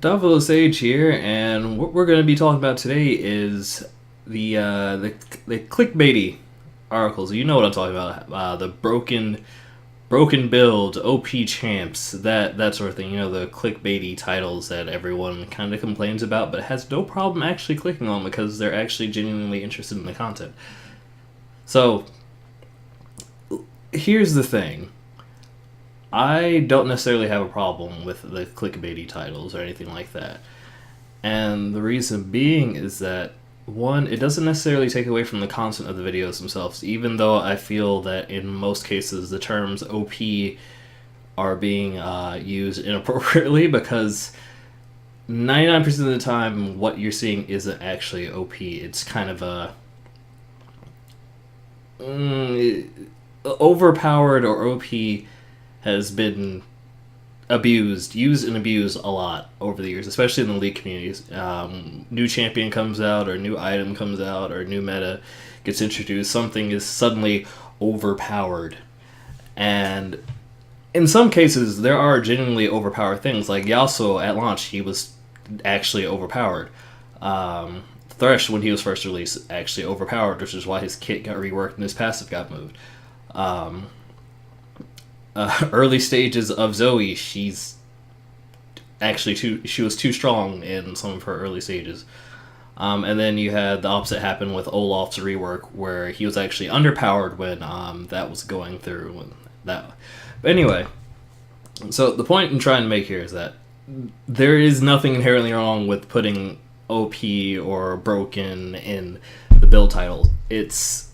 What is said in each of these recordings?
Double Sage here, and what we're going to be talking about today is the clickbaity articles. You know what I'm talking about? The broken build, OP champs, that sort of thing. You know, the clickbaity titles that everyone kind of complains about, but has no problem actually clicking on because they're actually genuinely interested in the content. So here's the thing. I don't necessarily have a problem with the clickbaity titles or anything like that. And the reason being is that, one, it doesn't necessarily take away from the content of the videos themselves, even though I feel that in most cases the terms OP are being used inappropriately because 99% of the time what you're seeing isn't actually OP. It's kind of a overpowered, or OP has been used and abused a lot over the years, especially in the League communities. New champion comes out, or new item comes out, or new meta gets introduced. Something is suddenly overpowered. And in some cases, there are genuinely overpowered things. Like Yasuo at launch, he was actually overpowered. Thresh, when he was first released, actually overpowered, which is why his kit got reworked and his passive got moved. Early stages of Zoe, she was too strong in some of her early stages. And then you had the opposite happen with Olaf's rework, where he was actually underpowered when that was going through. But anyway, so the point I'm trying to make here is that there is nothing inherently wrong with putting OP or broken in the build title. It's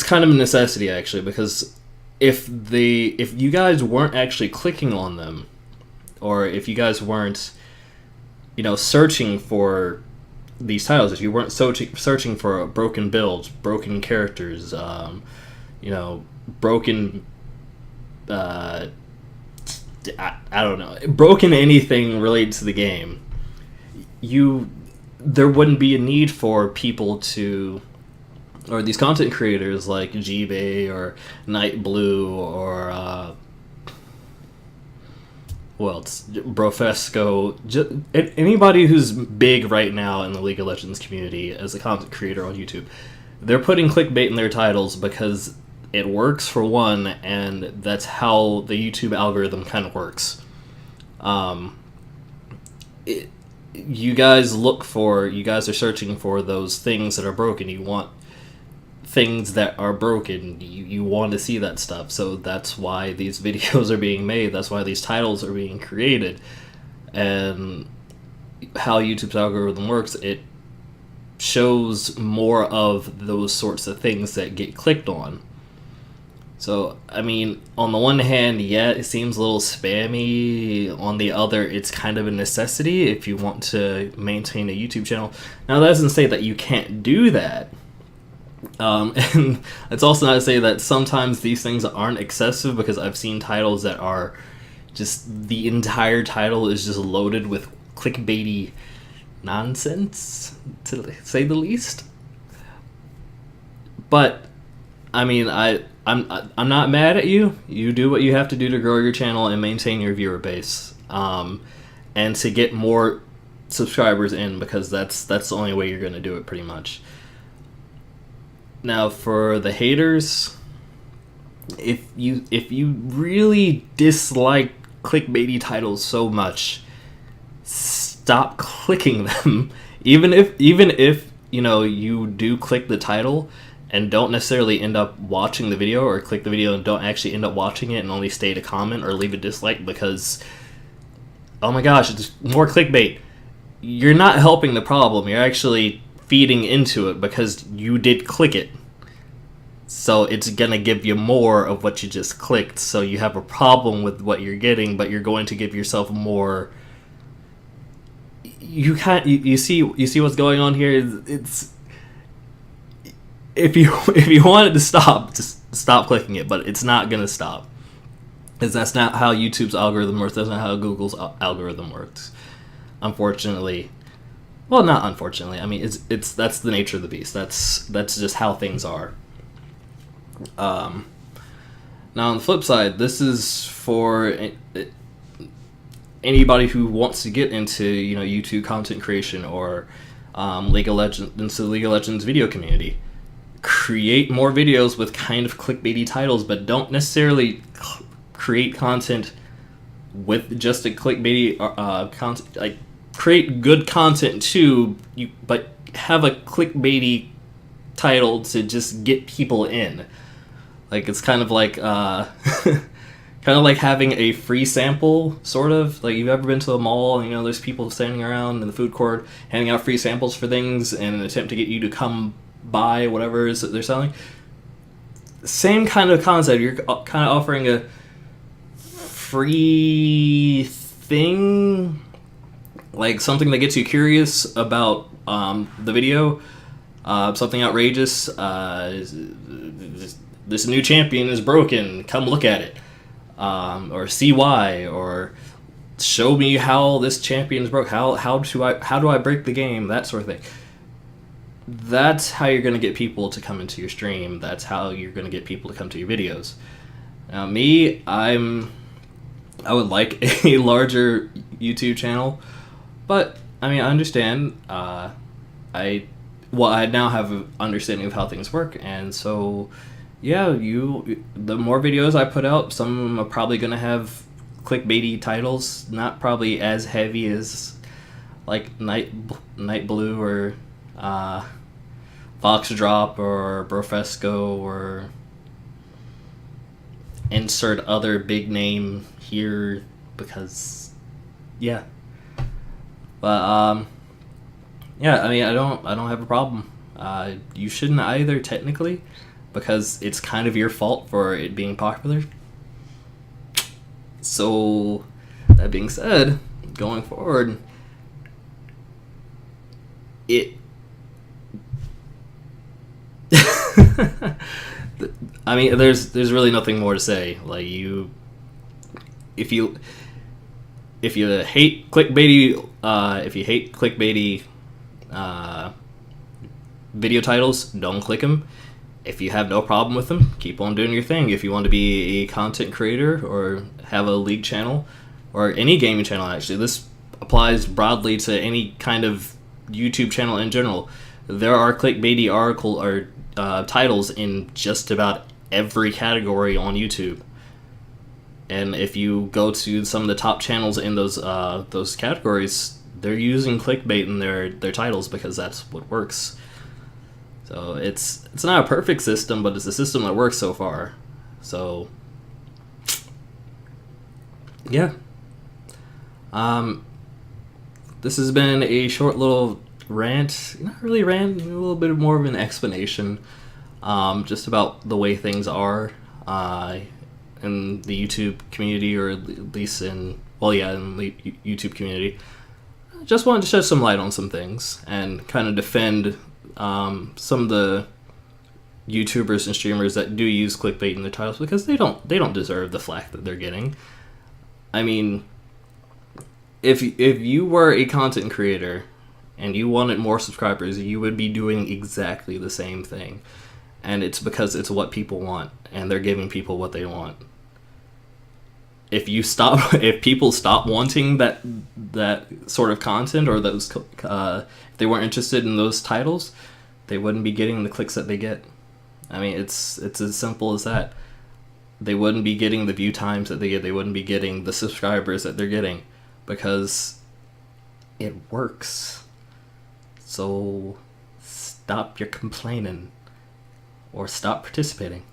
kind of a necessity, actually, because if you guys weren't actually clicking on them, or if you guys weren't, searching for these titles, if you weren't searching for broken builds, broken characters, broken, I don't know, broken anything related to the game, there wouldn't be a need for people to, or these content creators like Jibe or Night Blue or Brofesco, anybody who's big right now in the League of Legends community as a content creator on YouTube. They're putting clickbait in their titles because it works, for one, and that's how the YouTube algorithm kind of works. You guys are searching for those things that are broken. You want things that are broken. You want to see that stuff. So that's why these videos are being made. That's why these titles are being created. And how YouTube's algorithm works, it shows more of those sorts of things that get clicked on. So, I mean, on the one hand, yeah, it seems a little spammy. On the other, it's kind of a necessity if you want to maintain a YouTube channel. Now, that doesn't say that you can't do that. And it's also not to say that sometimes these things aren't excessive, because I've seen titles that are just, the entire title is just loaded with clickbaity nonsense, to say the least. But, I mean, I'm not mad at you. You do what you have to do to grow your channel and maintain your viewer base, and to get more subscribers in, because that's the only way you're going to do it, pretty much. Now, for the haters, if you really dislike clickbaity titles so much, stop clicking them. Even if you do click the title and don't necessarily end up watching the video, or click the video and don't actually end up watching it and only stay to comment or leave a dislike because, oh my gosh, it's more clickbait. You're not helping the problem. You're actually feeding into it because you did click it. So it's going to give you more of what you just clicked. So you have a problem with what you're getting, but you're going to give yourself more. You see what's going on here? It's, if you want it to stop, just stop clicking it, but it's not going to stop. Because that's not how YouTube's algorithm works. That's not how Google's algorithm works. Unfortunately. Well, not unfortunately. I mean, that's the nature of the beast. That's just how things are. Now, on the flip side, this is for anybody who wants to get into, you know, YouTube content creation or League of Legends, into the League of Legends video community, create more videos with kind of clickbaity titles, but don't necessarily create content with just a clickbaity content. Like, create good content too, but have a clickbaity title to just get people in. Like, it's kind of like kind of like having a free sample, sort of. Like, you've ever been to a mall and, you know, there's people standing around in the food court handing out free samples for things in an attempt to get you to come buy whatever it is that they're selling? Same kind of concept. You're kind of offering a free thing, like something that gets you curious about the video, something outrageous. This new champion is broken. Come look at it, or see why, or show me how this champion is broke. How do I break the game? That sort of thing. That's how you're going to get people to come into your stream. That's how you're going to get people to come to your videos. Now, me, I would like a larger YouTube channel, but I mean, I understand. I now have an understanding of how things work, and so yeah, the more videos I put out, some of them are probably going to have clickbaity titles, not probably as heavy as like Night Blue or Fox Drop or Brofresco or insert other big name here, because yeah. But yeah, I mean, I don't have a problem. You shouldn't either, technically, because it's kind of your fault for it being popular. So that being said, going forward, I mean, there's really nothing more to say. Like, if you hate clickbaity video titles, don't click them. If you have no problem with them, keep on doing your thing. If you want to be a content creator or have a league channel or any gaming channel, actually, this applies broadly to any kind of YouTube channel in general. There are clickbaity article or titles in just about every category on YouTube. And if you go to some of the top channels in those categories, they're using clickbait in their titles because that's what works. So it's not a perfect system, but it's a system that works so far. So yeah. This has been a short little rant, not really rant, a little bit more of an explanation, just about the way things are in the YouTube community, or at least in the YouTube community. Just wanted to shed some light on some things and kind of defend some of the YouTubers and streamers that do use clickbait in their titles, because they don't deserve the flack that they're getting. I mean, if you were a content creator and you wanted more subscribers, you would be doing exactly the same thing. And it's because it's what people want, and they're giving people what they want. If people stop wanting that sort of content, or those, if they weren't interested in those titles, they wouldn't be getting the clicks that they get. I mean, it's as simple as that. They wouldn't be getting the view times that they get. They wouldn't be getting the subscribers that they're getting, because it works. So stop your complaining, or stop participating.